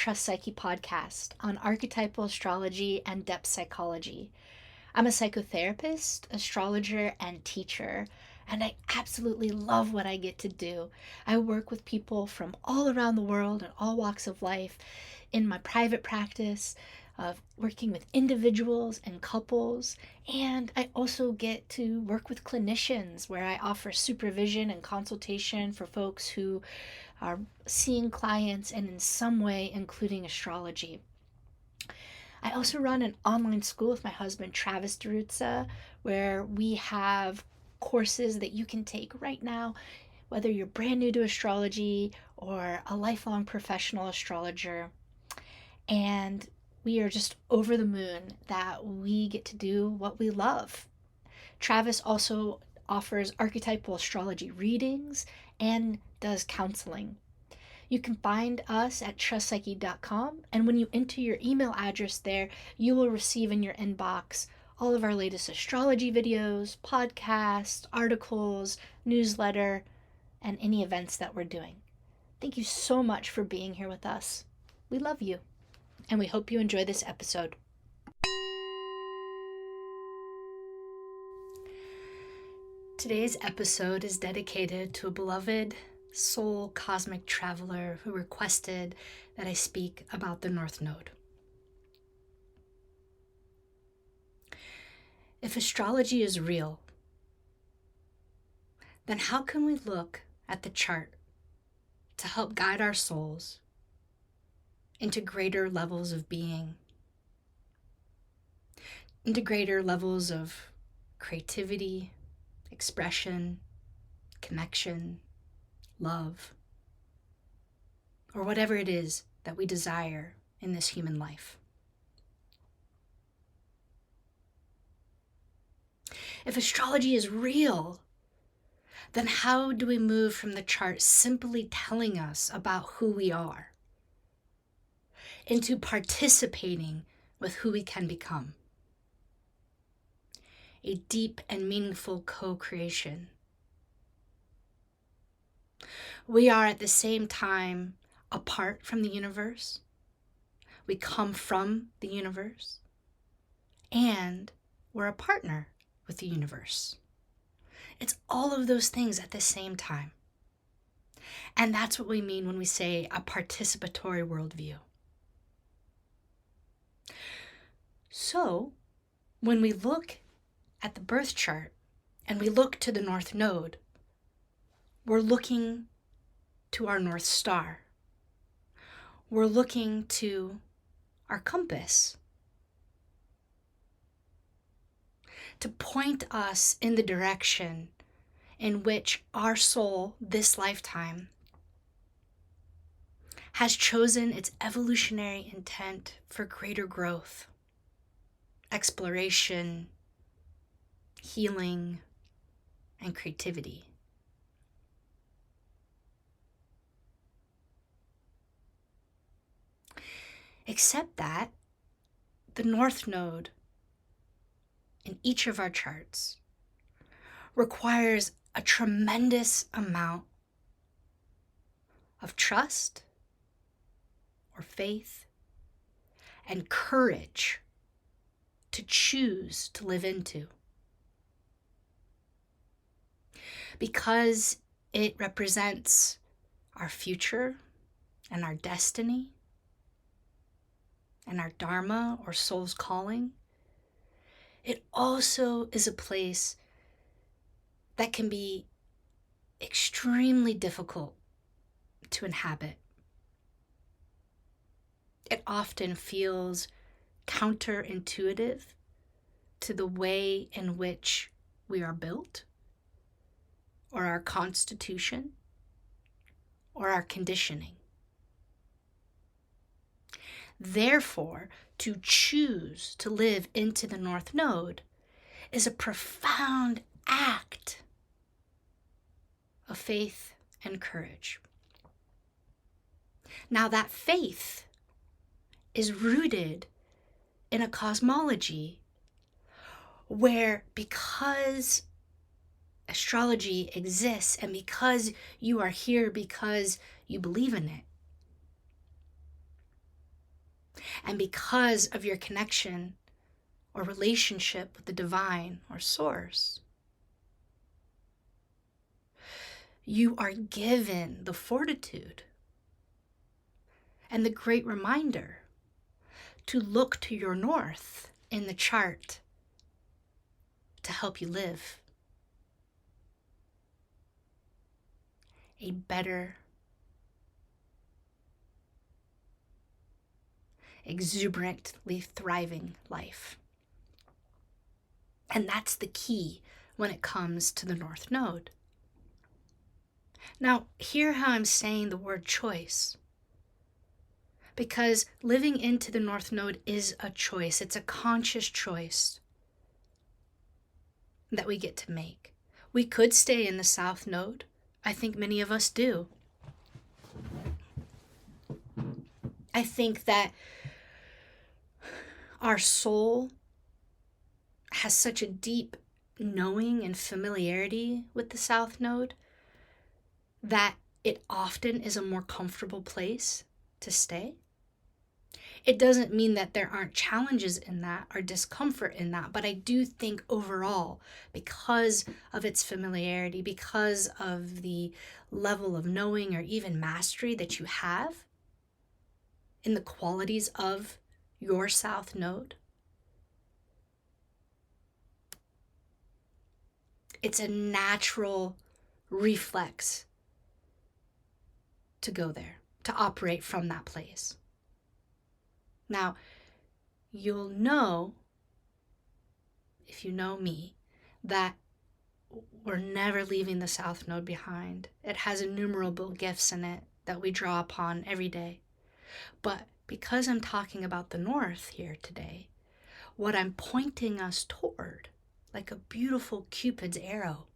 Trust Psyche podcast on archetypal astrology and depth psychology. I'm a psychotherapist, astrologer, and teacher, and I absolutely love what I get to do. I work with people from all around the world and all walks of life in my private practice of working with individuals and couples, and I also get to work with clinicians where I offer supervision and consultation for folks who are seeing clients and in some way including astrology. I also run an online school with my husband, Travis DiRuzza, where we have courses that you can take right now, whether you're brand new to astrology or a lifelong professional astrologer. And we are just over the moon that we get to do what we love. Travis also offers archetypal astrology readings and does counseling. You can find us at trustpsyche.com, and when you enter your email address there, you will receive in your inbox all of our latest astrology videos, podcasts, articles, newsletter, and any events that we're doing. Thank you so much for being here with us. We love you, and we hope you enjoy this episode. Today's episode is dedicated to a beloved soul cosmic traveler who requested that I speak about the North Node. If astrology is real, then how can we look at the chart to help guide our souls into greater levels of being, into greater levels of creativity, expression, connection, love, or whatever it is that we desire in this human life? If astrology is real, then how do we move from the chart simply telling us about who we are into participating with who we can become? A deep and meaningful co-creation. We are at the same time apart from the universe. We come from the universe. And we're a partner with the universe. It's all of those things at the same time. And that's what we mean when we say a participatory worldview. So, when we look at the birth chart and we look to the North Node, we're looking to our North Star. We're looking to our compass to point us in the direction in which our soul, this lifetime, has chosen its evolutionary intent for greater growth, exploration, healing, and creativity. Except that the North Node in each of our charts requires a tremendous amount of trust or faith and courage to choose to live into. Because it represents our future and our destiny and our dharma or soul's calling, it also is a place that can be extremely difficult to inhabit. It often feels counterintuitive to the way in which we are built, or our constitution, or our conditioning. Therefore, to choose to live into the North Node is a profound act of faith and courage. Now, that faith is rooted in a cosmology where, because astrology exists and because you are here because you believe in it, And because of your connection or relationship with the divine or source, you are given the fortitude and the great reminder to look to your north in the chart to help you live a better, exuberantly thriving life. And that's the key when it comes to the North Node. Now, hear how I'm saying the word choice. Because living into the North Node is a choice. It's a conscious choice that we get to make. We could stay in the South Node. I think many of us do. I think that our soul has such a deep knowing and familiarity with the South Node that it often is a more comfortable place to stay. It doesn't mean that there aren't challenges in that or discomfort in that, but I do think overall, because of its familiarity, because of the level of knowing or even mastery that you have in the qualities of your South Node, it's a natural reflex to go there, to operate from that place. Now, you'll know, if you know me, that we're never leaving the South Node behind. It has innumerable gifts in it that we draw upon every day. But because I'm talking about the North here today, what I'm pointing us toward, like a beautiful Cupid's arrow,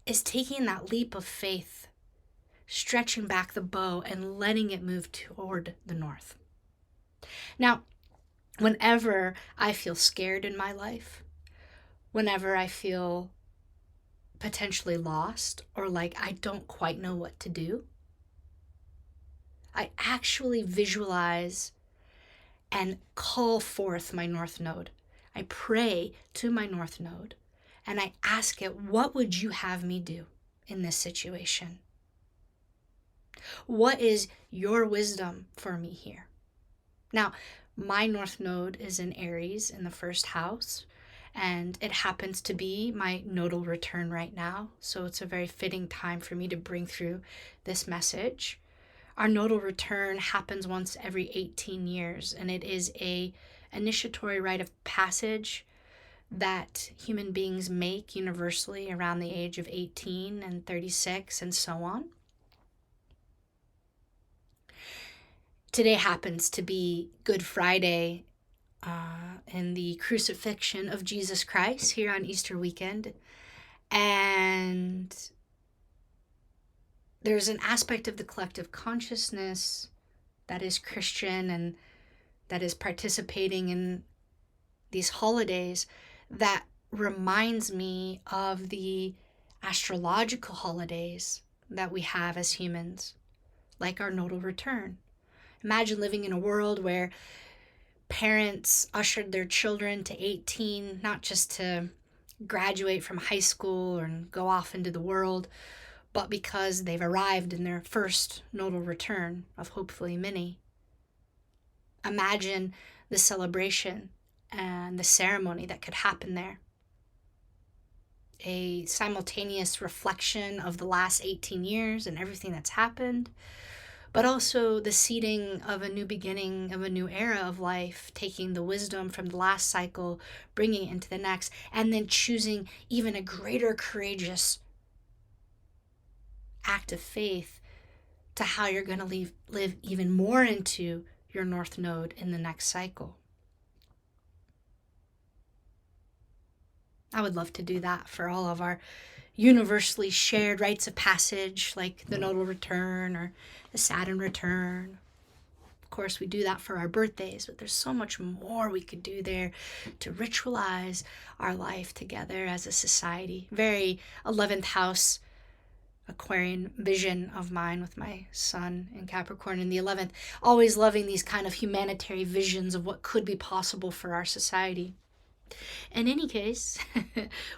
is taking that leap of faith, stretching back the bow and letting it move toward the North. Now, whenever I feel scared in my life, whenever I feel potentially lost or like I don't quite know what to do, I actually visualize and call forth my North Node. I pray to my North Node and I ask it, what would you have me do in this situation? What is your wisdom for me here? Now, my North Node is in Aries in the first house, and it happens to be my nodal return right now, so it's a very fitting time for me to bring through this message. Our nodal return happens once every 18 years, and it is a initiatory rite of passage that human beings make universally around the age of 18 and 36 and so on. Today happens to be Good Friday in the crucifixion of Jesus Christ here on Easter weekend. And there's an aspect of the collective consciousness that is Christian and that is participating in these holidays that reminds me of the astrological holidays that we have as humans, like our nodal return. Imagine living in a world where parents ushered their children to 18, not just to graduate from high school and go off into the world, but because they've arrived in their first nodal return of hopefully many. Imagine the celebration and the ceremony that could happen there. A simultaneous reflection of the last 18 years and everything that's happened, but also the seeding of a new beginning, of a new era of life, taking the wisdom from the last cycle, bringing it into the next, and then choosing even a greater courageous act of faith to how you're going to live even more into your North Node in the next cycle. I would love to do that for all of our universally shared rites of passage, like the nodal return or the Saturn return. Of course, we do that for our birthdays, but there's so much more we could do there to ritualize our life together as a society. Very 11th house Aquarian vision of mine with my sun in Capricorn in the 11th, always loving these kind of humanitarian visions of what could be possible for our society. In any case,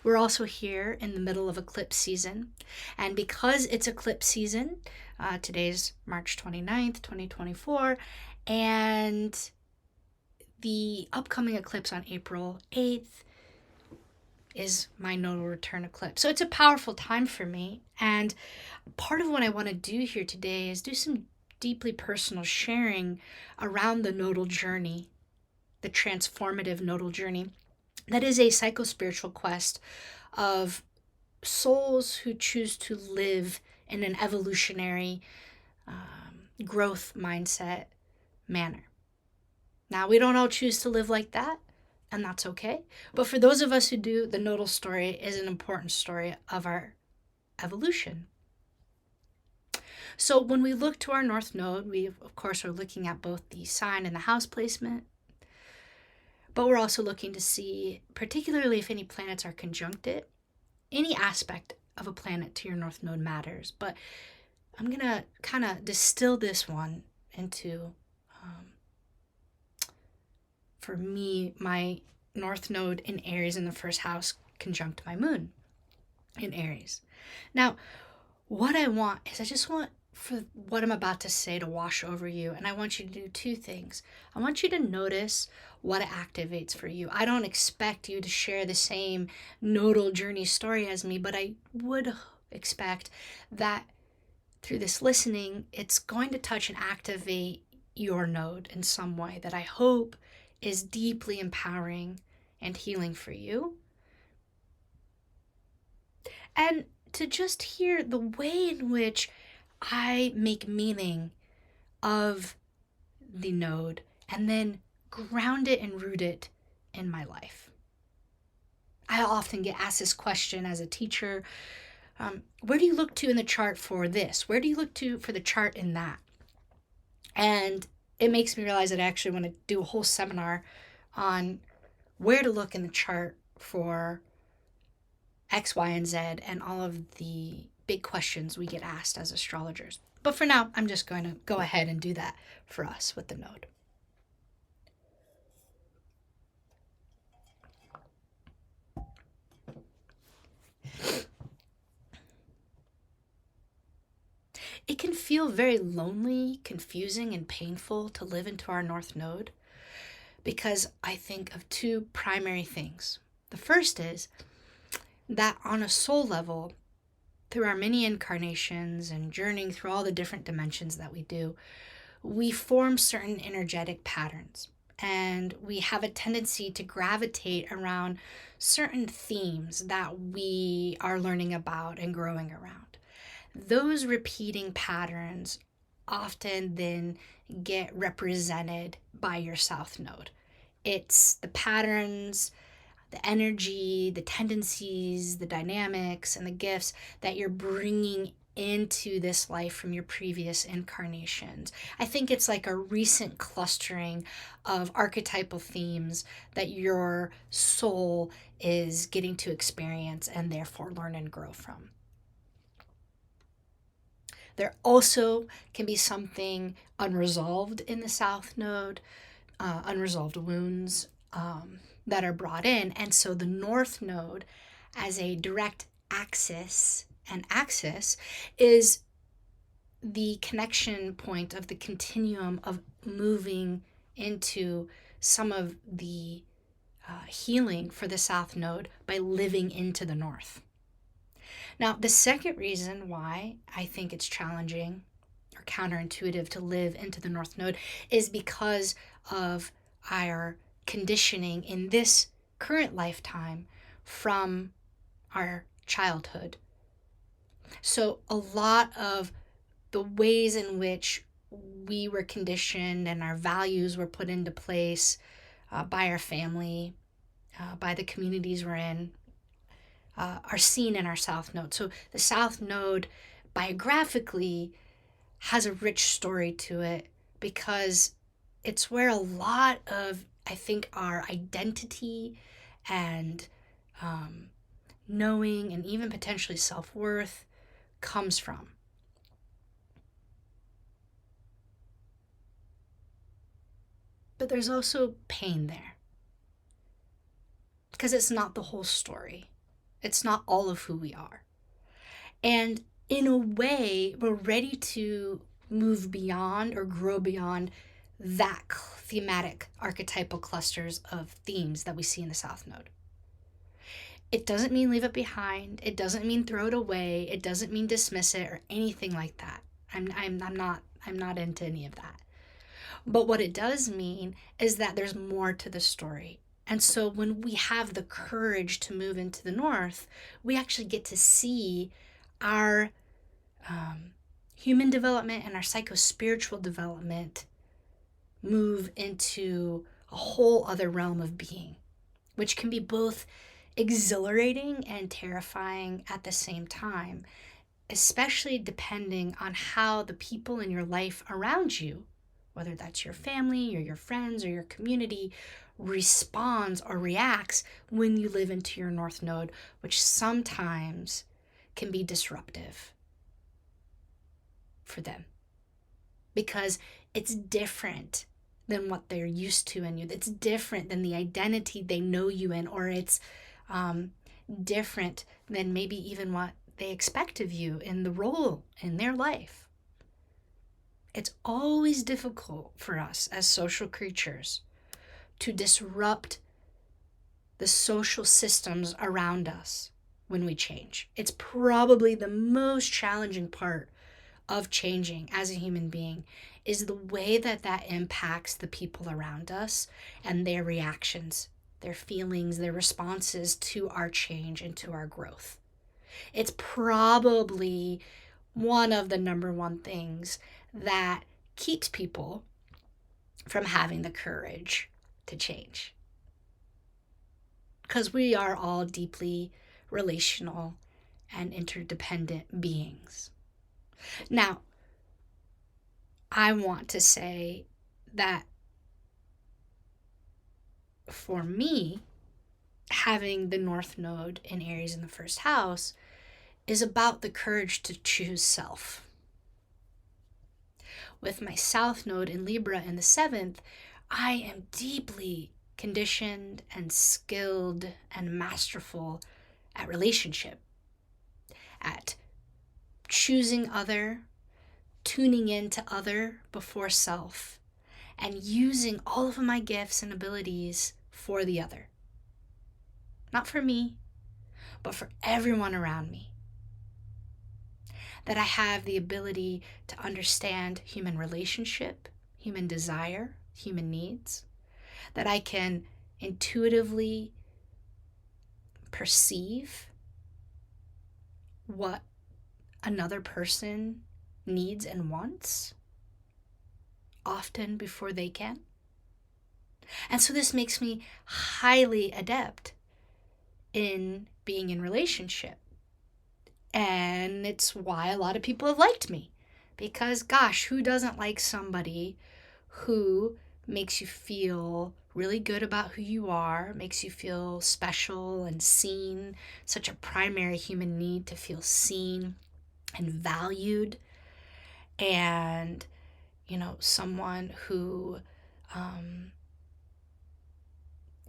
we're also here in the middle of eclipse season. And because it's eclipse season, today's March 29th, 2024, and the upcoming eclipse on April 8th is my nodal return eclipse. So it's a powerful time for me. And part of what I want to do here today is do some deeply personal sharing around the nodal journey, the transformative nodal journey. That is a psycho-spiritual quest of souls who choose to live in an evolutionary growth mindset manner. Now, we don't all choose to live like that, and that's okay. But for those of us who do, the nodal story is an important story of our evolution. So when we look to our north node, we, of course, are looking at both the sign and the house placement. But we're also looking to see, particularly if any planets are conjuncted, any aspect of a planet to your north node matters. But I'm going to kind of distill this one into, for me, my north node in Aries in the first house conjunct my moon in Aries. Now, what I want is I just want for what I'm about to say to wash over you. And I want you to do two things. I want you to notice what it activates for you. I don't expect you to share the same nodal journey story as me, but I would expect that through this listening, it's going to touch and activate your node in some way that I hope is deeply empowering and healing for you. And to just hear the way in which I make meaning of the node and then ground it and root it in my life. I often get asked this question as a teacher. Where do you look to in the chart for this? Where do you look to for the chart in that? And it makes me realize that I actually want to do a whole seminar on where to look in the chart for X, Y, and Z and all of the big questions we get asked as astrologers. But for now, I'm just going to go ahead and do that for us with the node. It can feel very lonely, confusing, and painful to live into our north node because I think of two primary things. The first is that on a soul level, through our many incarnations and journeying through all the different dimensions that we do, we form certain energetic patterns. And we have a tendency to gravitate around certain themes that we are learning about and growing around. Those repeating patterns often then get represented by your south node. It's the patterns, the energy, the tendencies, the dynamics, and the gifts that you're bringing into this life from your previous incarnations. I think it's like a recent clustering of archetypal themes that your soul is getting to experience and therefore learn and grow from. There also can be something unresolved in the south node, unresolved wounds, that are brought in. And so the north node as a direct axis is the connection point of the continuum of moving into some of the healing for the south node by living into the north. Now, the second reason why I think it's challenging or counterintuitive to live into the north node is because of our conditioning in this current lifetime from our childhood. So a lot of the ways in which we were conditioned and our values were put into place by our family, by the communities we're in, are seen in our south node. So the south node biographically has a rich story to it because it's where a lot of, I think, our identity and knowing and even potentially self-worth comes from. But there's also pain there, because it's not the whole story. It's not all of who we are. And in a way, we're ready to move beyond or grow beyond that thematic archetypal clusters of themes that we see in the South Node. It doesn't mean leave it behind. It doesn't mean throw it away. It doesn't mean dismiss it or anything like that. I'm not into any of that. But what it does mean is that there's more to the story. And so when we have the courage to move into the North, we actually get to see our human development and our psycho-spiritual development move into a whole other realm of being, which can be both exhilarating and terrifying at the same time, especially depending on how the people in your life around you, whether that's your family or your friends or your community, responds or reacts when you live into your North Node, which sometimes can be disruptive for them because it's different than what they're used to in you. It's different than the identity they know you in, or it's different than maybe even what they expect of you in the role in their life. It's always difficult for us as social creatures to disrupt the social systems around us when we change. It's probably the most challenging part of changing as a human being, is the way that that impacts the people around us and their reactions, their feelings, their responses to our change and to our growth. It's probably one of the number one things that keeps people from having the courage to change. Because we are all deeply relational and interdependent beings. Now, I want to say that for me, having the North Node in Aries in the first house is about the courage to choose self. With my South Node in Libra in the 7th, I am deeply conditioned and skilled and masterful at relationship, at choosing other, tuning into other before self, and using all of my gifts and abilities for the other. Not for me, but for everyone around me. That I have the ability to understand human relationship, human desire, human needs. That I can intuitively perceive what another person needs and wants, often before they can. And so this makes me highly adept in being in relationship. And it's why a lot of people have liked me. Because gosh, who doesn't like somebody who makes you feel really good about who you are, makes you feel special and seen, such a primary human need to feel seen and valued, and someone who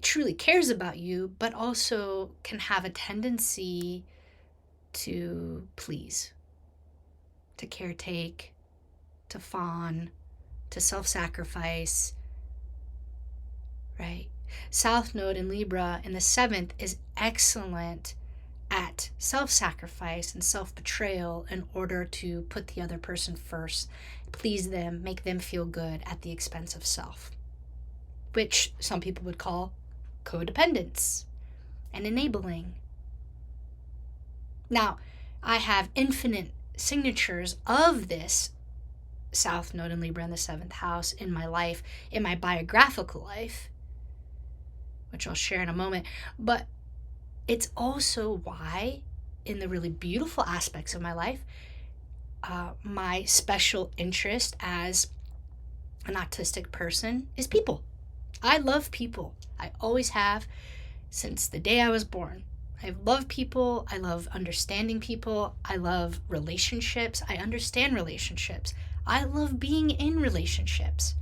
truly cares about you, but also can have a tendency to please, to caretake, to fawn, to self-sacrifice, right? South Node in Libra in the 7th is excellent at self-sacrifice and self-betrayal in order to put the other person first, please them, make them feel good at the expense of self, which some people would call codependence and enabling. Now, I have infinite signatures of this South Node in Libra in the 7th house in my life, in my biographical life, which I'll share in a moment, but it's also why, in the really beautiful aspects of my life, my special interest as an autistic person is people. I love people. I always have since the day I was born. I love people. I love understanding people. I love relationships. I understand relationships. I love being in relationships.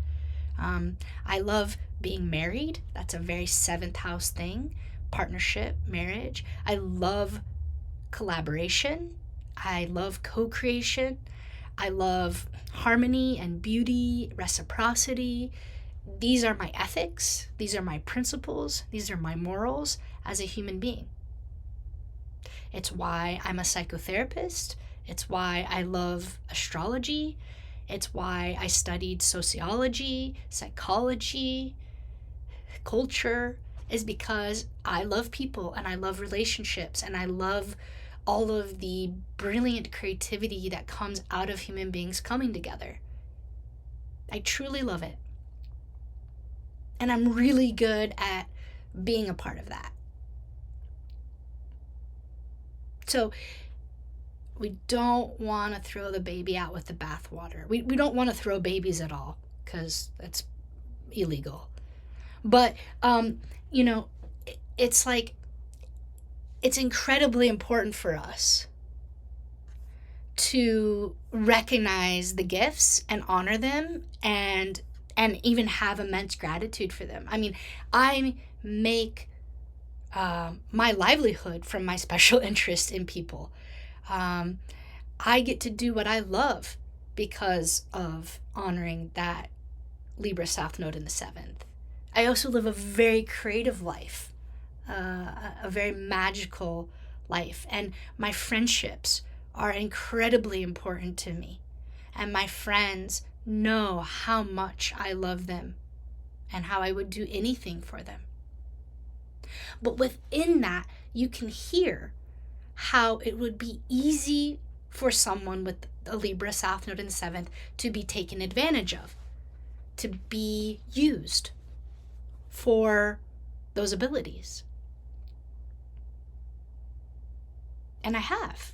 I love being married. That's a very seventh house thing. Partnership, marriage. I love collaboration. I love co-creation. I love harmony and beauty, reciprocity. These are my ethics. These are my principles. These are my morals as a human being. It's why I'm a psychotherapist. It's why I love astrology. It's why I studied sociology, psychology, culture, is because I love people and I love relationships and I love all of the brilliant creativity that comes out of human beings coming together. I truly love it. And I'm really good at being a part of that. So we don't want to throw the baby out with the bathwater. We don't want to throw babies at all because that's illegal. But, it's like, it's incredibly important for us to recognize the gifts and honor them and even have immense gratitude for them. I mean, I make my livelihood from my special interest in people. I get to do what I love because of honoring that Libra South Node in the 7th. I also live a very creative life, a very magical life, and my friendships are incredibly important to me. And my friends know how much I love them and how I would do anything for them. But within that, you can hear how it would be easy for someone with a Libra South Node in the 7th to be taken advantage of, to be used for those abilities. And I have.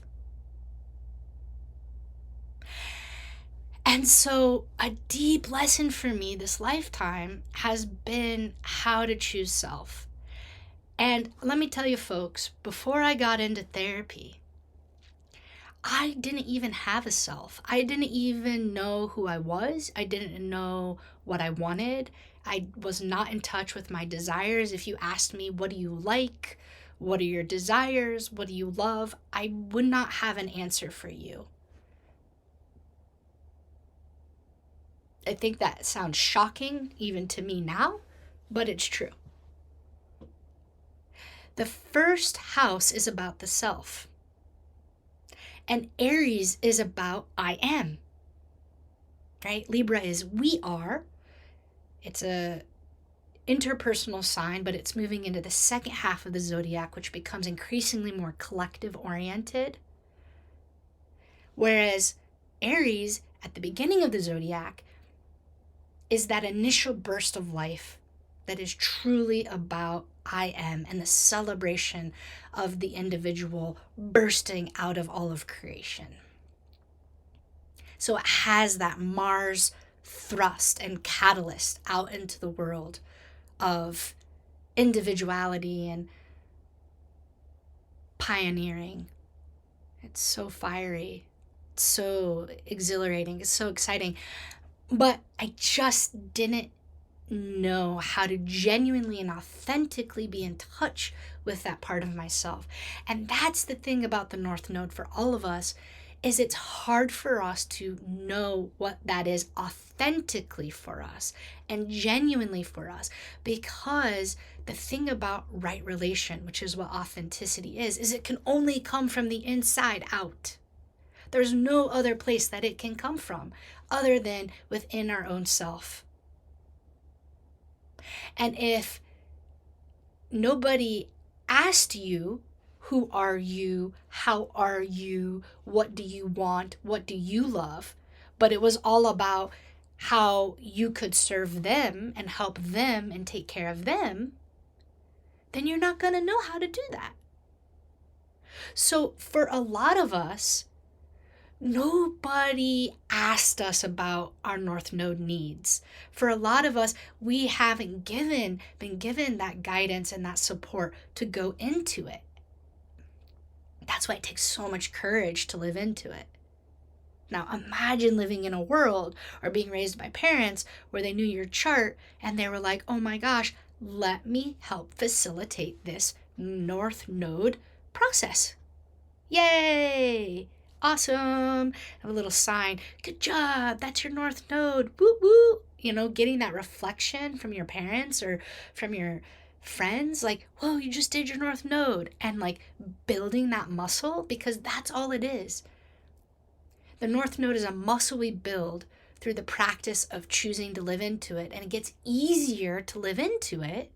And so a deep lesson for me this lifetime has been how to choose self. And let me tell you, folks, before I got into therapy, I didn't even have a self. I didn't even know who I was. I didn't know what I wanted. I was not in touch with my desires. If you asked me, what do you like? What are your desires? What do you love? I would not have an answer for you. I think that sounds shocking even to me now, but it's true. The first house is about the self. And Aries is about I am. Right? Libra is we are. It's a interpersonal sign, but it's moving into the second half of the zodiac, which becomes increasingly more collective oriented. Whereas Aries at the beginning of the zodiac is that initial burst of life that is truly about I am and the celebration of the individual bursting out of all of creation. So it has that Mars thrust and catalyst out into the world of individuality and pioneering. It's so fiery. It's so exhilarating. It's so exciting. But I just didn't know how to genuinely and authentically be in touch with that part of myself. And that's the thing about the North Node for all of us, is it's hard for us to know what that is authentically for us and genuinely for us, because the thing about right relation, which is what authenticity is it can only come from the inside out. There's no other place that it can come from other than within our own self. And if nobody asked you, who are you? How are you? What do you want? What do you love? But it was all about how you could serve them and help them and take care of them, then you're not going to know how to do that. So for a lot of us, nobody asked us about our North Node needs. For a lot of us, we haven't been given that guidance and that support to go into it. That's why it takes so much courage to live into it. Now, imagine living in a world or being raised by parents where they knew your chart and they were like, oh my gosh, let me help facilitate this North Node process. Yay! Awesome! Have a little sign. Good job! That's your North Node. Woo woo! You know, getting that reflection from your parents or from your friends, like, whoa, you just did your North Node. And like building that muscle, because that's all it is. The North Node is a muscle we build through the practice of choosing to live into it. And it gets easier to live into it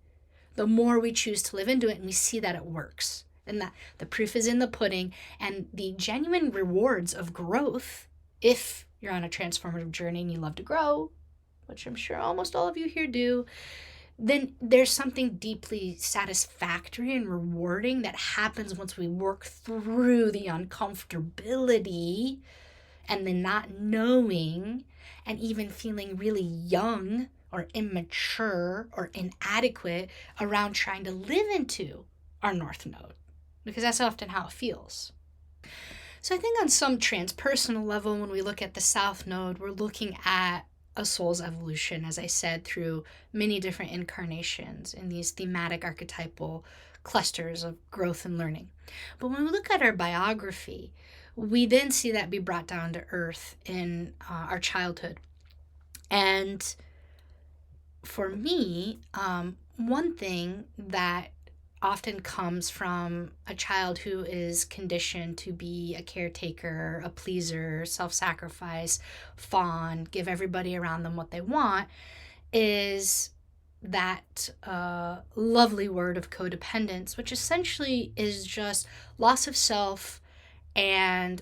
the more we choose to live into it and we see that it works. And that the proof is in the pudding, and the genuine rewards of growth, if you're on a transformative journey and you love to grow, which I'm sure almost all of you here do, then there's something deeply satisfactory and rewarding that happens once we work through the uncomfortability and the not knowing and even feeling really young or immature or inadequate around trying to live into our North Node, because that's often how it feels. So I think on some transpersonal level, when we look at the South Node, we're looking at a soul's evolution, as I said, through many different incarnations in these thematic archetypal clusters of growth and learning. But when we look at our biography, we then see that be brought down to earth in our childhood. And for me, one thing that often comes from a child who is conditioned to be a caretaker, a pleaser, self-sacrifice, fawn, give everybody around them what they want, is that lovely word of codependence, which essentially is just loss of self and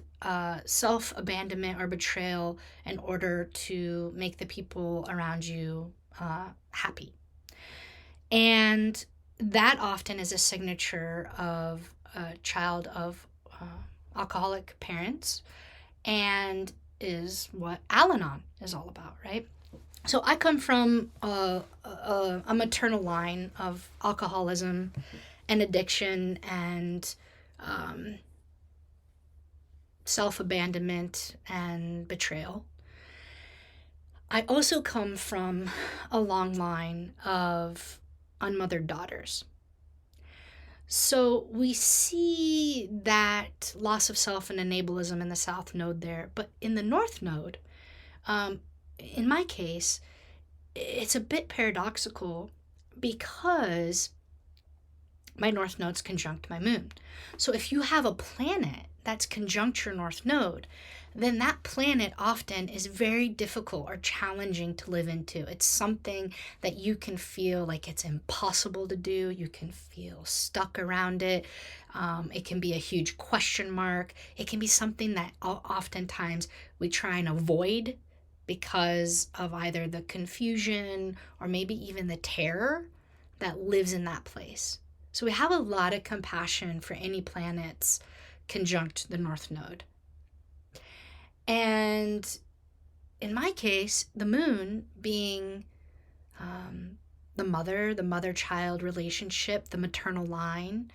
self-abandonment or betrayal in order to make the people around you happy. And that often is a signature of a child of alcoholic parents, and is what Al-Anon is all about, right? So I come from a maternal line of alcoholism and addiction and self-abandonment and betrayal. I also come from a long line of unmothered daughters. So we see that loss of self and enablism in the South Node there, but in the North Node, in my case, it's a bit paradoxical because my North Node's conjunct my moon. So if you have a planet that's conjunct your North Node, then that planet often is very difficult or challenging to live into. It's something that you can feel like it's impossible to do. You can feel stuck around it. It can be a huge question mark. It can be something that oftentimes we try and avoid because of either the confusion or maybe even the terror that lives in that place. So we have a lot of compassion for any planets conjunct the North Node. And in my case, the moon being the mother-child relationship, the maternal line,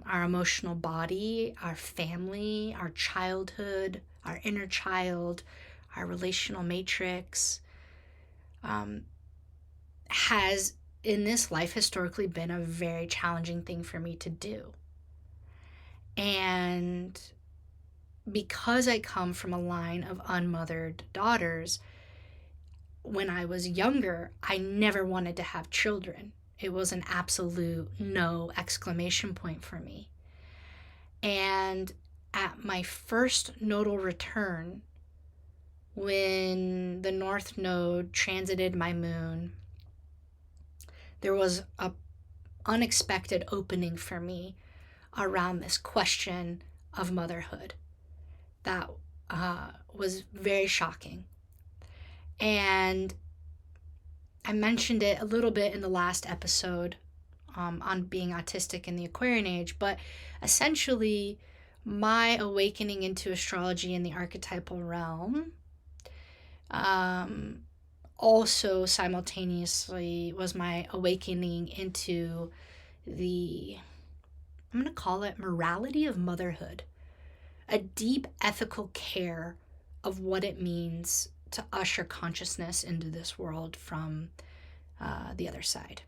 our emotional body, our family, our childhood, our inner child, our relational matrix, has in this life historically been a very challenging thing for me to do. And because I come from a line of unmothered daughters, when I was younger, I never wanted to have children. It was an absolute no exclamation point for me. And at my first nodal return, when the North Node transited my moon, there was a unexpected opening for me around this question of motherhood that was very shocking. And I mentioned it a little bit in the last episode on being autistic in the Aquarian age, but essentially my awakening into astrology in the archetypal realm also simultaneously was my awakening into the I'm going to call it morality of motherhood, a deep ethical care of what it means to usher consciousness into this world from the other side.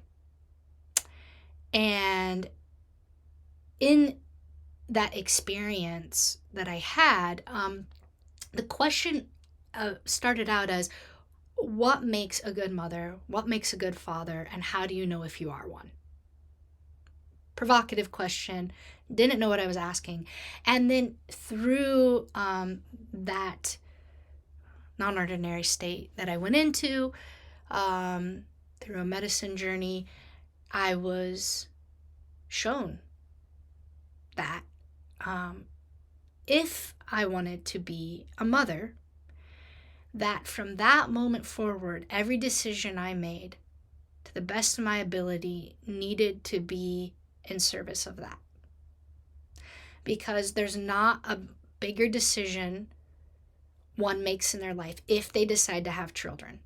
And in that experience that I had, the question started out as, what makes a good mother? What makes a good father? And how do you know if you are one? Provocative question. Didn't know what I was asking. And then through that non-ordinary state that I went into, through a medicine journey, I was shown that if I wanted to be a mother, that from that moment forward, every decision I made, to the best of my ability, needed to be in service of that. Because there's not a bigger decision one makes in their life if they decide to have children.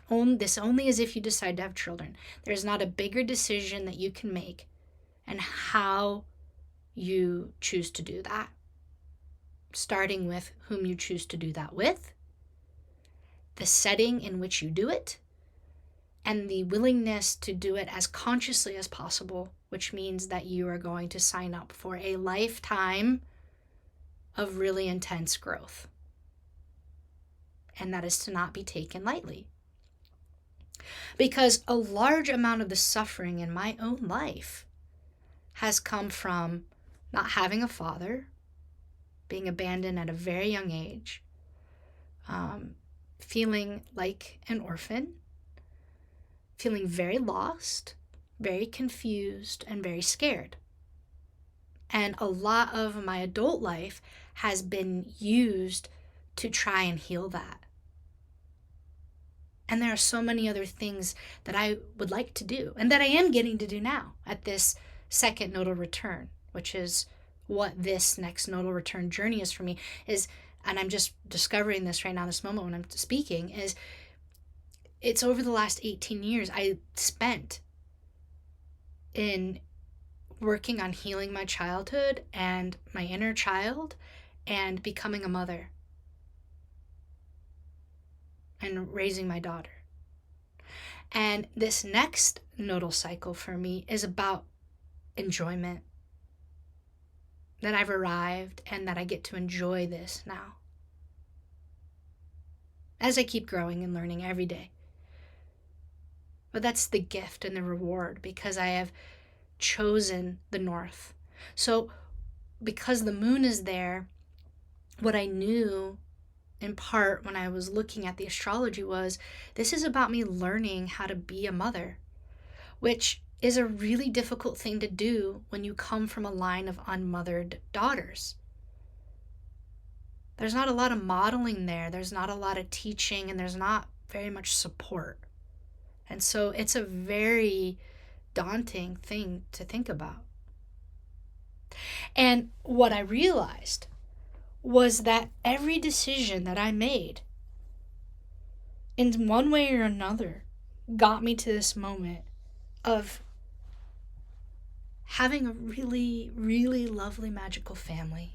This only is if you decide to have children. There's not a bigger decision that you can make, and how you choose to do that. Starting with whom you choose to do that with, the setting in which you do it, and the willingness to do it as consciously as possible, which means that you are going to sign up for a lifetime of really intense growth. And that is to not be taken lightly. Because a large amount of the suffering in my own life has come from not having a father, being abandoned at a very young age, feeling like an orphan, feeling very lost, very confused, and very scared. And a lot of my adult life has been used to try and heal that. And there are so many other things that I would like to do, and that I am getting to do now at this second nodal return, which is what this next nodal return journey is for me, and I'm just discovering this right now, this moment when I'm speaking, is it's over the last 18 years I spent in working on healing my childhood and my inner child and becoming a mother and raising my daughter. And this next nodal cycle for me is about enjoyment. That I've arrived and that I get to enjoy this now. As I keep growing and learning every day. But that's the gift and the reward, because I have chosen the north. So because the moon is there, what I knew in part when I was looking at the astrology was, this is about me learning how to be a mother, which is a really difficult thing to do when you come from a line of unmothered daughters. There's not a lot of modeling there. There's not a lot of teaching, and there's not very much support. And so it's a very daunting thing to think about. And what I realized was that every decision that I made, in one way or another, got me to this moment of having a really, really lovely, magical family,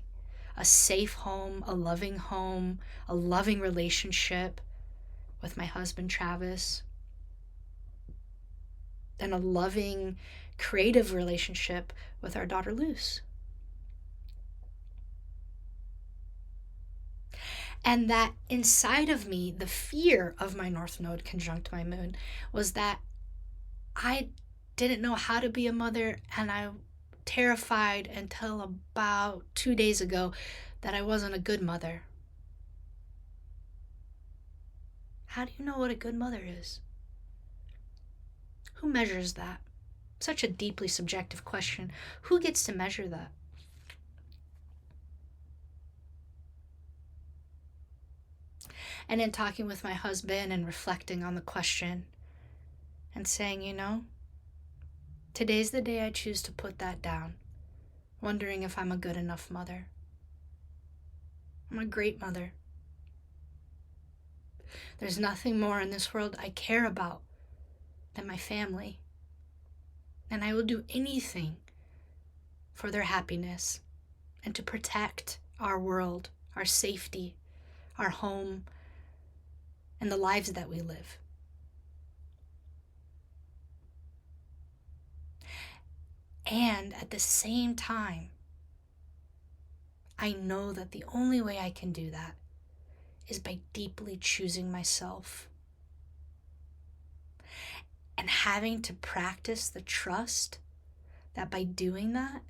a safe home, a loving relationship with my husband, Travis, and a loving, creative relationship with our daughter, Luce. And that inside of me, the fear of my North Node conjunct my moon was that I didn't know how to be a mother, and I terrified until about 2 days ago that I wasn't a good mother. How do you know what a good mother is? Who measures that? Such a deeply subjective question. Who gets to measure that? And in talking with my husband and reflecting on the question and saying, today's the day I choose to put that down, wondering if I'm a good enough mother. I'm a great mother. There's nothing more in this world I care about than my family. And I will do anything for their happiness and to protect our world, our safety, our home, and the lives that we live. And at the same time, I know that the only way I can do that is by deeply choosing myself and having to practice the trust that by doing that,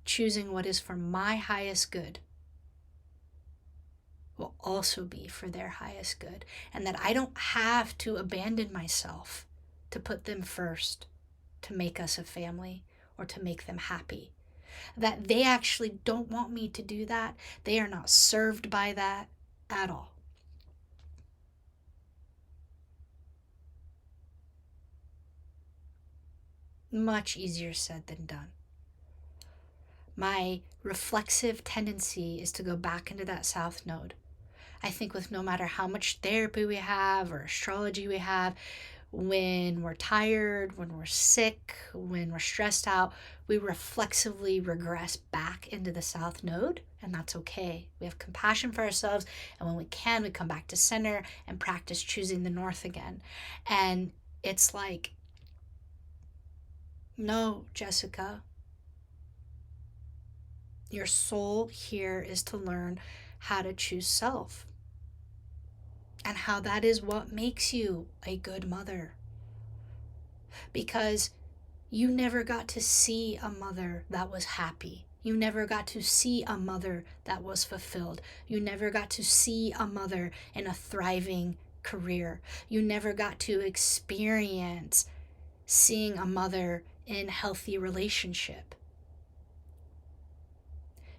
choosing what is for my highest good will also be for their highest good, and that I don't have to abandon myself to put them first, to make us a family or to make them happy. That they actually don't want me to do that. They are not served by that at all. Much easier said than done. My reflexive tendency is to go back into that south node. I think with no matter how much therapy we have or astrology we have, when we're tired, when we're sick, when we're stressed out, we reflexively regress back into the south node, and that's okay. We have compassion for ourselves, and when we can, we come back to center and practice choosing the north again. And it's like, no, Jessica, your soul here is to learn how to choose self, and how that is what makes you a good mother. Because you never got to see a mother that was happy. You never got to see a mother that was fulfilled. You never got to see a mother in a thriving career. You never got to experience seeing a mother in healthy relationship.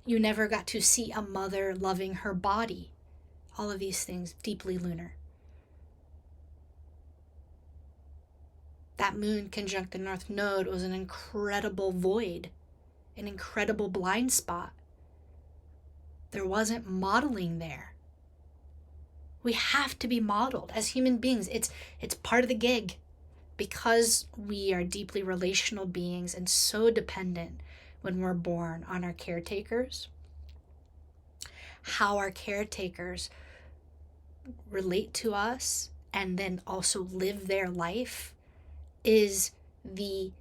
You never got to see a mother loving her body. All of these things deeply lunar. That moon conjunct the North Node was an incredible void, an incredible blind spot. There wasn't modeling there. We have to be modeled as human beings. It's part of the gig, because we are deeply relational beings and so dependent when we're born on our caretakers. How our caretakers relate to us and then also live their life is the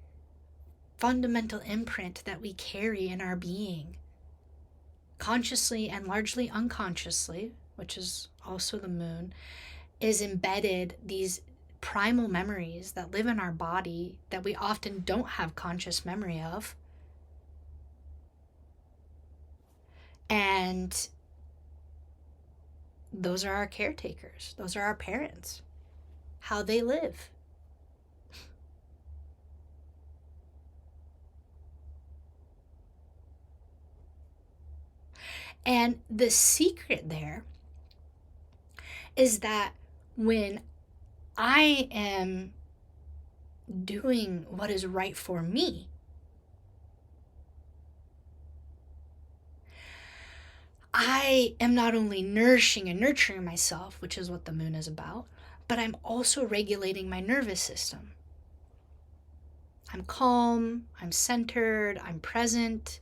fundamental imprint that we carry in our being, consciously and largely unconsciously, which is also the moon, is embedded these primal memories that live in our body that we often don't have conscious memory of. And those are our caretakers. Those are our parents. How they live. And the secret there is that when I am doing what is right for me, I am not only nourishing and nurturing myself, which is what the moon is about, but I'm also regulating my nervous system. I'm calm, I'm centered, I'm present.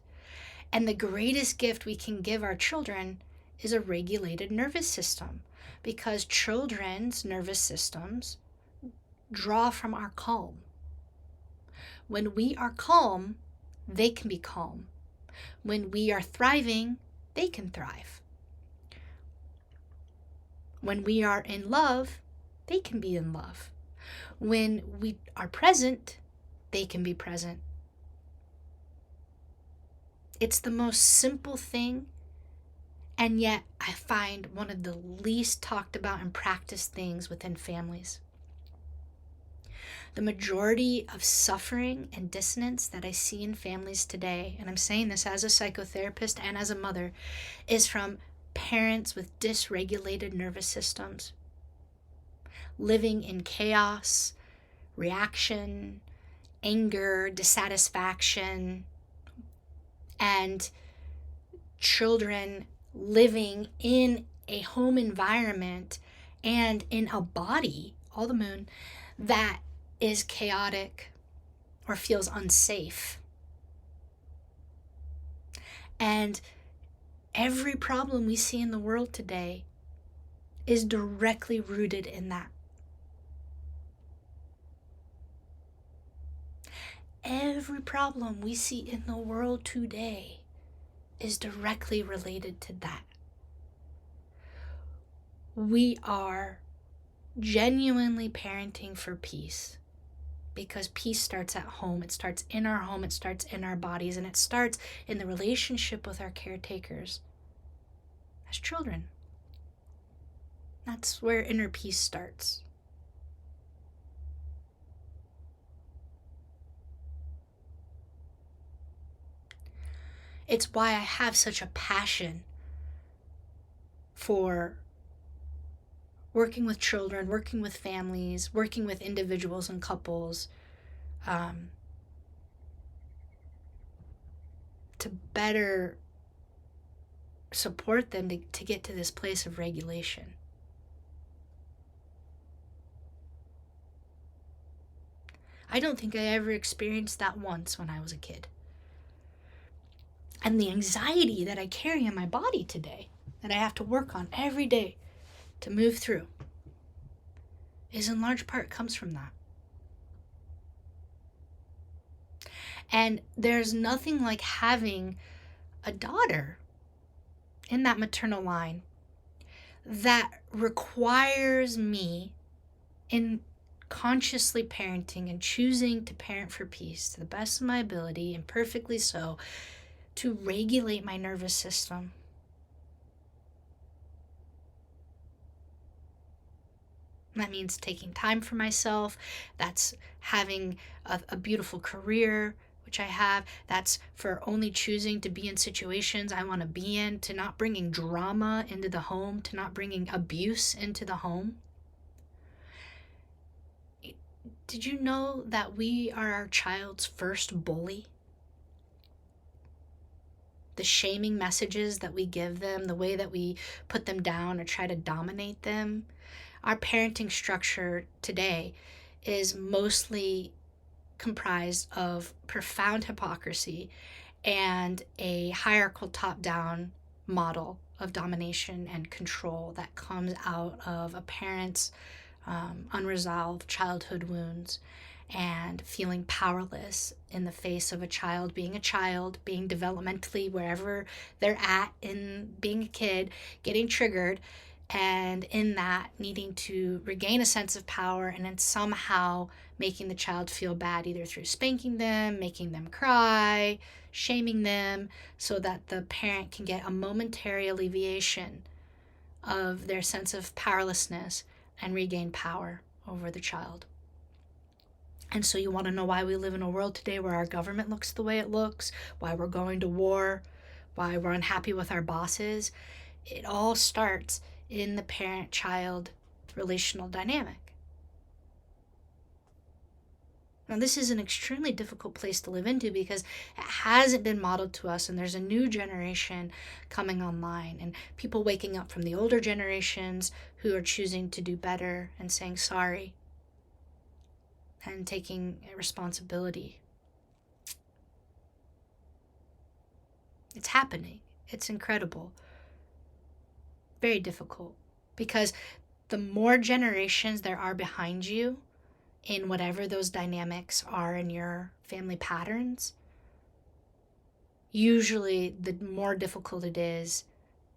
And the greatest gift we can give our children is a regulated nervous system, because children's nervous systems draw from our calm. When we are calm, they can be calm. When we are thriving, they can thrive. When we are in love, they can be in love. When we are present, they can be present. It's the most simple thing, and yet I find one of the least talked about and practiced things within families. The majority of suffering and dissonance that I see in families today, and I'm saying this as a psychotherapist and as a mother, is from parents with dysregulated nervous systems, living in chaos, reaction, anger, dissatisfaction, and children living in a home environment and in a body, all the moon, that is chaotic or feels unsafe. And every problem we see in the world today is directly rooted in that. Every problem we see in the world today is directly related to that. We are genuinely parenting for peace, because peace starts at home. It starts in our home, it starts in our bodies, and it starts in the relationship with our caretakers as children. That's where inner peace starts. It's why I have such a passion for working with children, working with families, working with individuals and couples, to better support them to get to this place of regulation. I don't think I ever experienced that once when I was a kid. And the anxiety that I carry in my body today, that I have to work on every day to move through, is in large part comes from that. And there's nothing like having a daughter in that maternal line that requires me, in consciously parenting and choosing to parent for peace to the best of my ability, and perfectly so, to regulate my nervous system. That means taking time for myself. That's having a beautiful career, which I have. That's for only choosing to be in situations I want to be in, to not bringing drama into the home, to not bringing abuse into the home. Did you know that we are our child's first bully? The shaming messages that we give them, the way that we put them down or try to dominate them. Our parenting structure today is mostly comprised of profound hypocrisy and a hierarchical top-down model of domination and control that comes out of a parent's unresolved childhood wounds and feeling powerless in the face of a child, being developmentally wherever they're at in being a kid, getting triggered, and in that needing to regain a sense of power, and then somehow making the child feel bad, either through spanking them, making them cry, shaming them, so that the parent can get a momentary alleviation of their sense of powerlessness and regain power over the child. And so you want to know why we live in a world today where our government looks the way it looks, why we're going to war, why we're unhappy with our bosses? It all starts in the parent-child relational dynamic. Now, this is an extremely difficult place to live into because it hasn't been modeled to us, and there's a new generation coming online, and people waking up from the older generations who are choosing to do better and saying sorry and taking responsibility. It's happening. It's incredible. Very difficult, because the more generations there are behind you in whatever those dynamics are in your family patterns, usually the more difficult it is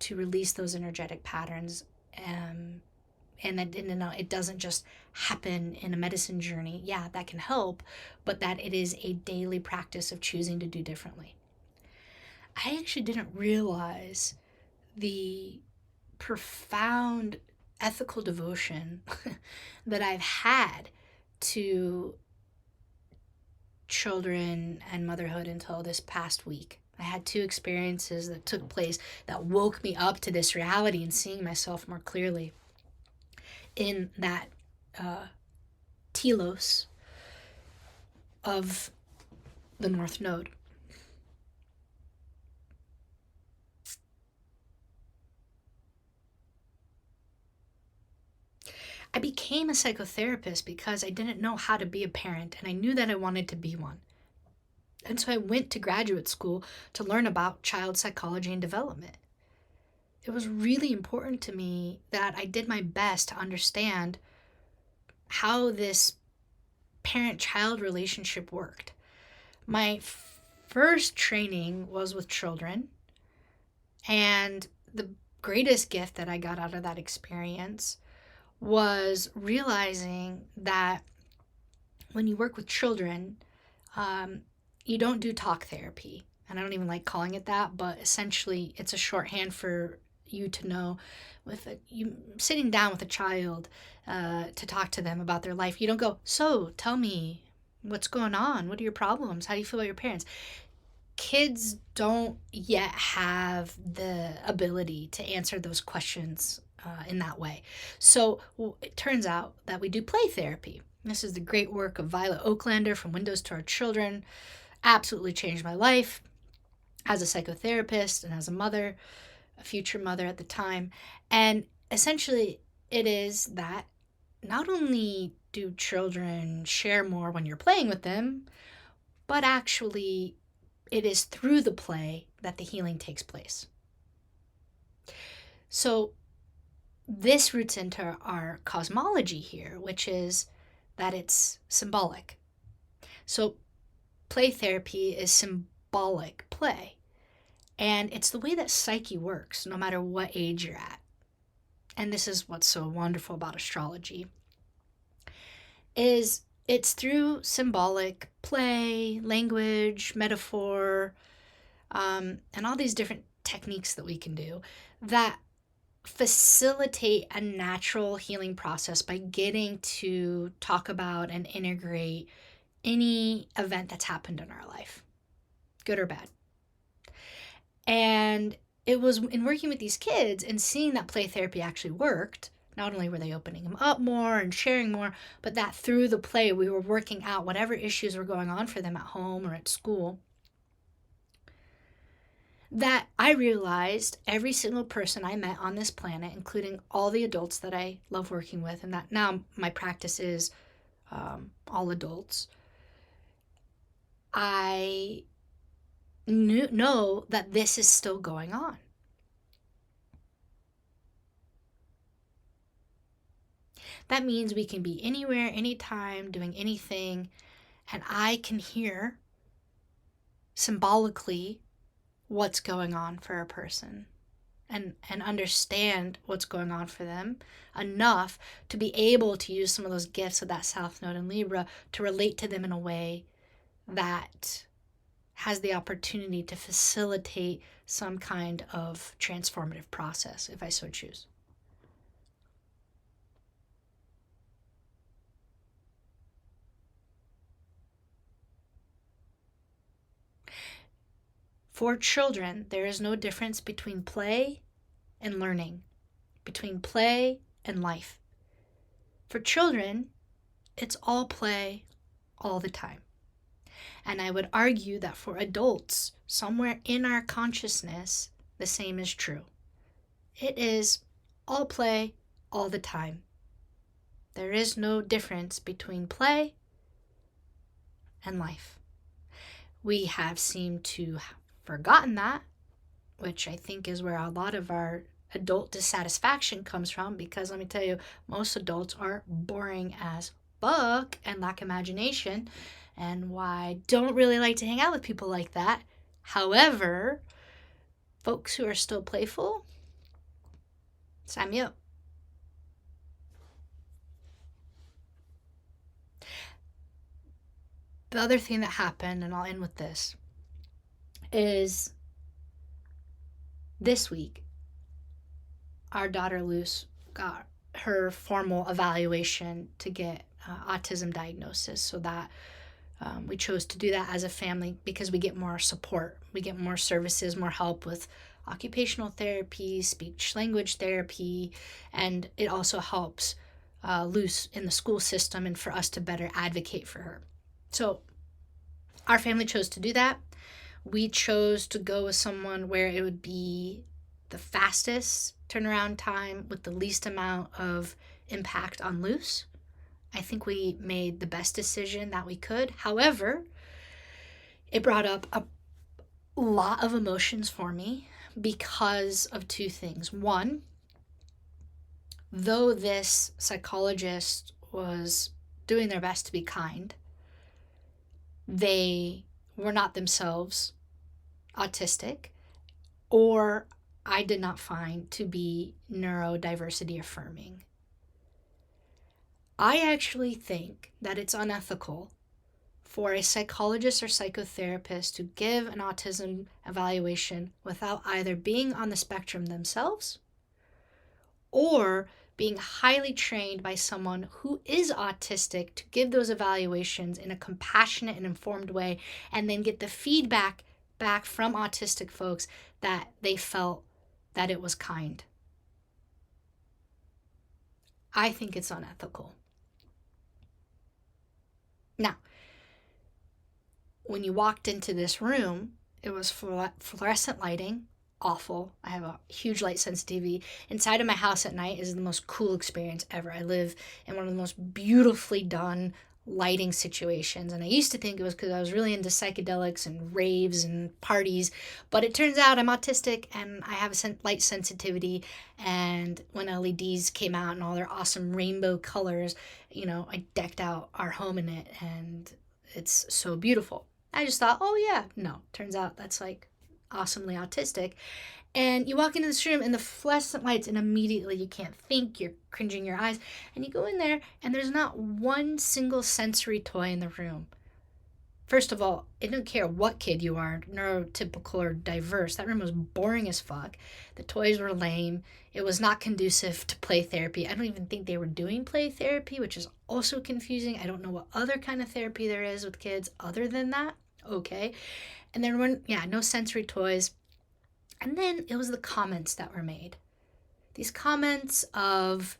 to release those energetic patterns. And it doesn't just happen in a medicine journey. Yeah, that can help, but that it is a daily practice of choosing to do differently. I actually didn't realize the profound ethical devotion that I've had to children and motherhood until this past week. I had 2 experiences that took place that woke me up to this reality and seeing myself more clearly in that telos of the North Node. I became a psychotherapist because I didn't know how to be a parent, and I knew that I wanted to be one. And so I went to graduate school to learn about child psychology and development. It was really important to me that I did my best to understand how this parent-child relationship worked. My first training was with children, and the greatest gift that I got out of that experience was realizing that when you work with children, you don't do talk therapy. And I don't even like calling it that, but essentially it's a shorthand for you to know you sitting down with a child to talk to them about their life. You don't go, so tell me what's going on. What are your problems? How do you feel about your parents? Kids don't yet have the ability to answer those questions in that way. So it turns out that we do play therapy. This is the great work of Violet Oaklander from Windows to Our Children. Absolutely changed my life as a psychotherapist and as a mother, a future mother at the time. And essentially, it is that not only do children share more when you're playing with them, but actually, it is through the play that the healing takes place. So, this roots into our cosmology here, which is that it's symbolic. So, play therapy is symbolic play. And it's the way that Psyche works, no matter what age you're at. And this is what's so wonderful about astrology, is it's through symbolic play, language, metaphor, and all these different techniques that we can do that facilitate a natural healing process by getting to talk about and integrate any event that's happened in our life, good or bad. And it was in working with these kids and seeing that play therapy actually worked. Not only were they opening them up more and sharing more, but that through the play, we were working out whatever issues were going on for them at home or at school. That I realized every single person I met on this planet, including all the adults that I love working with, and that now my practice is all adults, I know that this is still going on. That means we can be anywhere, anytime, doing anything, and I can hear symbolically what's going on for a person and understand what's going on for them enough to be able to use some of those gifts of that South Node in Libra to relate to them in a way that has the opportunity to facilitate some kind of transformative process, if I so choose. For children, there is no difference between play and learning, between play and life. For children, it's all play all the time. And I would argue that for adults, somewhere in our consciousness, the same is true. It is all play all the time. There is no difference between play and life. We have seemed to have forgotten that, which I think is where a lot of our adult dissatisfaction comes from, because let me tell you, most adults are boring as fuck and lack imagination, and why I don't really like to hang out with people like that. However, folks who are still playful, sign me up. The other thing that happened, and I'll end with this, is this week, our daughter Luce got her formal evaluation to get autism diagnosis, so that we chose to do that as a family because we get more support. We get more services, more help with occupational therapy, speech language therapy, and it also helps Luce in the school system and for us to better advocate for her. So our family chose to do that. We chose to go with someone where it would be the fastest turnaround time with the least amount of impact on Luce. I think we made the best decision that we could. However, It brought up a lot of emotions for me because of two things. One, though this psychologist was doing their best to be kind, they were not themselves autistic, or I did not find to be neurodiversity affirming. I actually think that it's unethical for a psychologist or psychotherapist to give an autism evaluation without either being on the spectrum themselves or being highly trained by someone who is autistic to give those evaluations in a compassionate and informed way, and then get the feedback back from autistic folks that they felt that it was kind. I think it's unethical. Now, when you walked into this room, it was fluorescent lighting, awful. I have a huge light sensitivity. Inside of my house at night is the most cool experience ever. I live in one of the most beautifully done lighting situations, and I used to think it was because I was really into psychedelics and raves and parties, but it turns out I'm autistic and I have a light sensitivity, and when LEDs came out and all their awesome rainbow colors, I decked out our home in it, and it's so beautiful. I just thought, oh yeah, no, turns out that's like awesomely autistic. And you walk into this room and the fluorescent lights, and immediately you can't think, you're cringing your eyes, and you go in there and there's not one single sensory toy in the room. First of all, it didn't care what kid you are, neurotypical or diverse. That room was boring as fuck. The toys were lame. It was not conducive to play therapy. I don't even think they were doing play therapy, which is also confusing. I don't know what other kind of therapy there is with kids other than that. Okay. And there were, no sensory toys. And then it was the comments that were made. These comments of,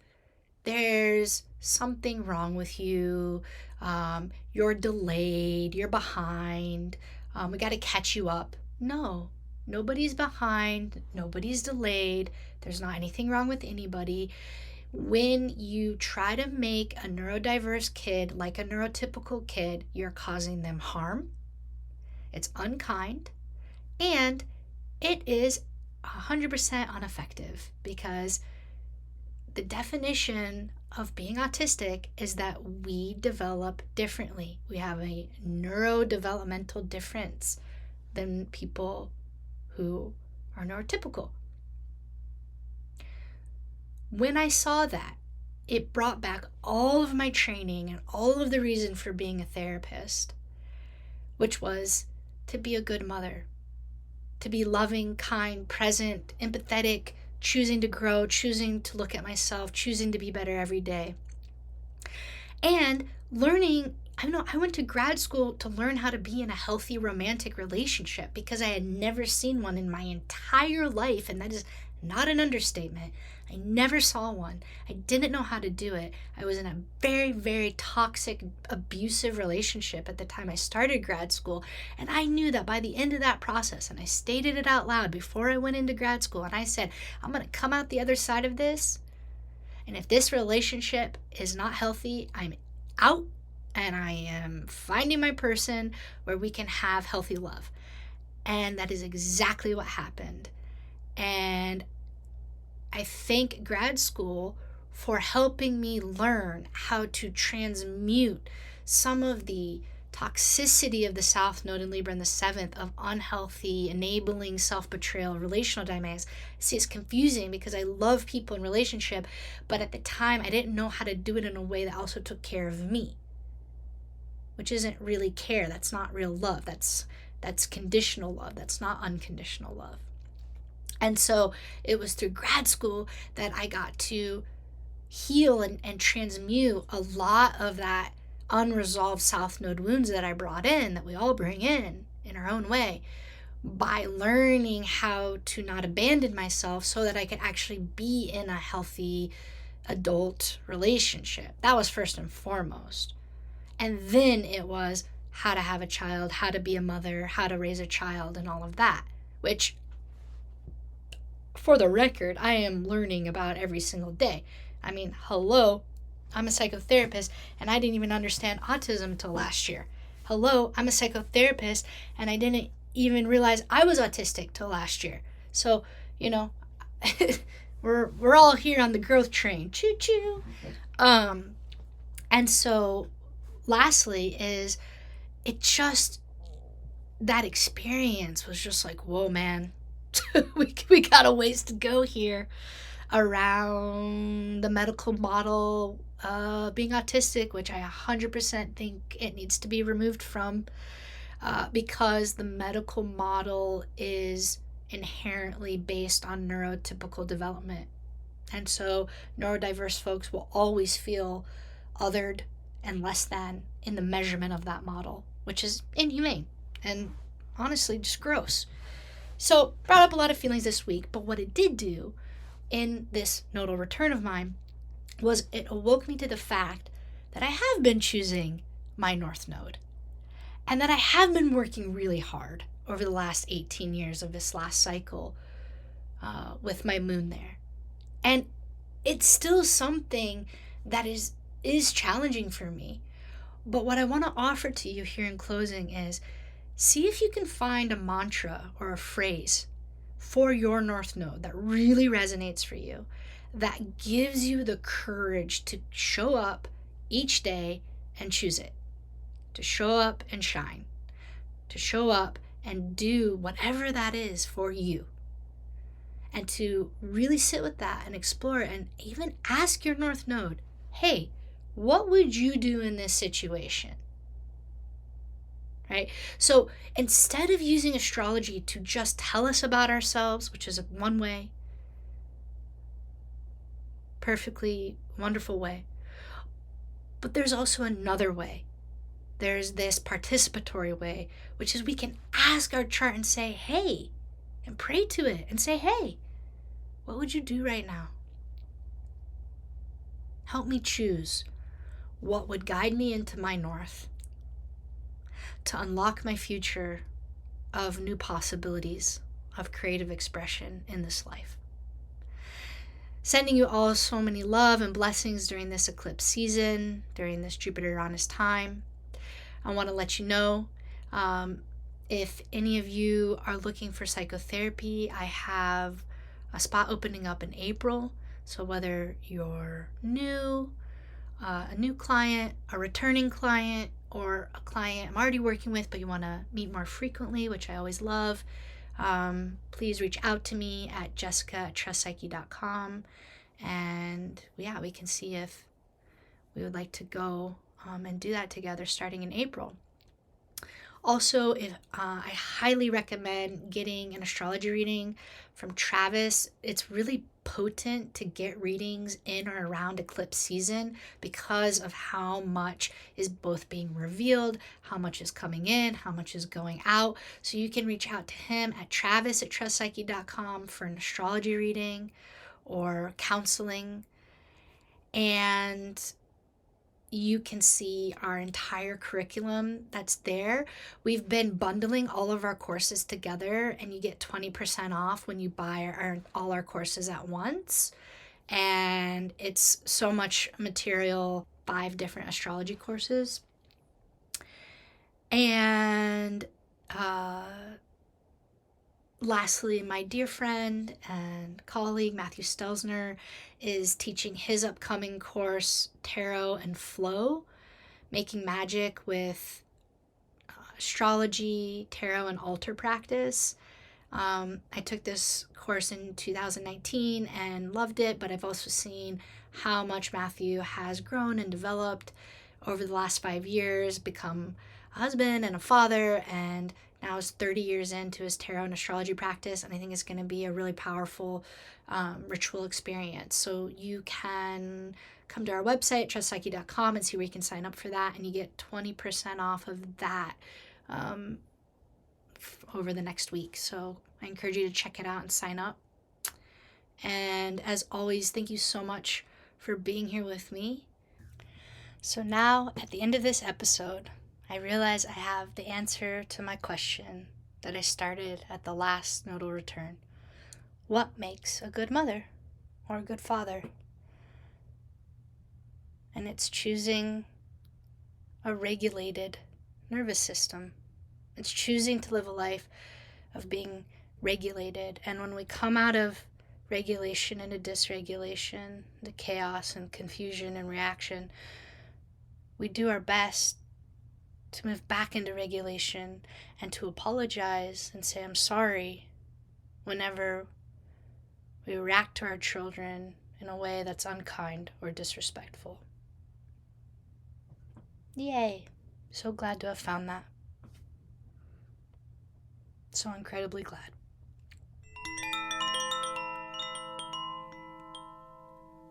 there's something wrong with you, you're delayed, you're behind, we got to catch you up. No, nobody's behind, nobody's delayed, there's not anything wrong with anybody. When you try to make a neurodiverse kid like a neurotypical kid, you're causing them harm. It's unkind, and it is 100% ineffective, because the definition of being autistic is that we develop differently. We have a neurodevelopmental difference than people who are neurotypical. When I saw that, it brought back all of my training and all of the reason for being a therapist, which was to be a good mother, to be loving, kind, present, empathetic, choosing to grow, choosing to look at myself, choosing to be better every day. And learning, I went to grad school to learn how to be in a healthy romantic relationship because I had never seen one in my entire life, and that is not an understatement. I never saw one. I didn't know how to do it. I was in a very, very toxic, abusive relationship at the time I started grad school, and I knew that by the end of that process, and I stated it out loud before I went into grad school, and I said, I'm going to come out the other side of this, and if this relationship is not healthy, I'm out, and I am finding my person where we can have healthy love. And that is exactly what happened. And I thank grad school for helping me learn how to transmute some of the toxicity of the South Node in Libra in the 7th of unhealthy, enabling self-betrayal, relational dynamics. See, it's confusing because I love people in relationship, but at the time I didn't know how to do it in a way that also took care of me, which isn't really care. That's not real love. That's conditional love. That's not unconditional love. And so it was through grad school that I got to heal and transmute a lot of that unresolved South Node wounds that I brought in, that we all bring in our own way, by learning how to not abandon myself so that I could actually be in a healthy adult relationship. That was first and foremost. And then it was how to have a child, how to be a mother, how to raise a child, and all of that, which, for the record, I am learning about every single day. Hello, I'm a psychotherapist, and I didn't even understand autism until last year. hello, I'm a psychotherapist, and I didn't even realize I was autistic till last year. So, you know, we're all here on the growth train. Choo choo. And so lastly is it just, that experience was just like, whoa, man, we got a ways to go here around the medical model being autistic, which I 100% think it needs to be removed from, because the medical model is inherently based on neurotypical development. And so neurodiverse folks will always feel othered and less than in the measurement of that model, which is inhumane and honestly just gross. So brought up a lot of feelings this week, but what it did do in this nodal return of mine was it awoke me to the fact that I have been choosing my North Node and that I have been working really hard over the last 18 years of this last cycle with my moon there. And it's still something that is challenging for me. But what I want to offer to you here in closing is see if you can find a mantra or a phrase for your North Node that really resonates for you, that gives you the courage to show up each day and choose it, to show up and shine, to show up and do whatever that is for you, and to really sit with that and explore it, and even ask your North Node, hey, what would you do in this situation? Right? So instead of using astrology to just tell us about ourselves, which is one way, perfectly wonderful way, but there's also another way. There's this participatory way, which is we can ask our chart and say, hey, and pray to it and say, hey, what would you do right now? Help me choose what would guide me into my North, to unlock my future of new possibilities of creative expression in this life. Sending you all so many love and blessings during this eclipse season, during this Jupiter-Uranus time. I want to let you know, if any of you are looking for psychotherapy, I have a spot opening up in April. So whether you're new, a new client, a returning client, or a client I'm already working with but you want to meet more frequently, which I always love, please reach out to me at jessica@trustpsyche.com, and yeah, we can see if we would like to go and do that together starting in April. Also, I highly recommend getting an astrology reading from Travis. It's really potent to get readings in or around eclipse season because of how much is both being revealed, how much is coming in, how much is going out. So you can reach out to him at travis@trustpsyche.com for an astrology reading or counseling. And you can see our entire curriculum that's there. We've been bundling all of our courses together, and you get 20% off when you buy all our courses at once. And it's so much material, 5 different astrology courses. And lastly, my dear friend and colleague Matthew Stelzner is teaching his upcoming course, Tarot and Flow, Making Magic with Astrology, Tarot, and Altar Practice. I took this course in 2019 and loved it, but I've also seen how much Matthew has grown and developed over the last 5 years, become a husband and a father, and now is 30 years into his tarot and astrology practice, and I think it's going to be a really powerful ritual experience. So you can come to our website, trustpsyche.com, and see where you can sign up for that, and you get 20% off of that over the next week. So I encourage you to check it out and sign up. And as always, thank you so much for being here with me. So now, at the end of this episode, I realize I have the answer to my question that I started at the last nodal return. What makes a good mother or a good father? And it's choosing a regulated nervous system. It's choosing to live a life of being regulated. And when we come out of regulation into dysregulation, the chaos and confusion and reaction, we do our best to move back into regulation and to apologize and say, I'm sorry, whenever we react to our children in a way that's unkind or disrespectful. Yay. So glad to have found that. So incredibly glad.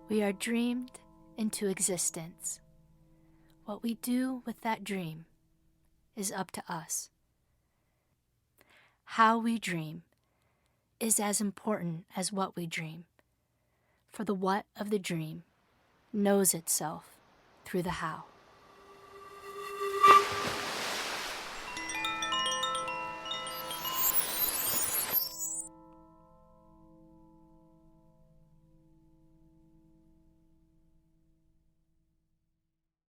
We are dreamed into existence. What we do with that dream is up to us. How we dream is as important as what we dream, for the what of the dream knows itself through the how.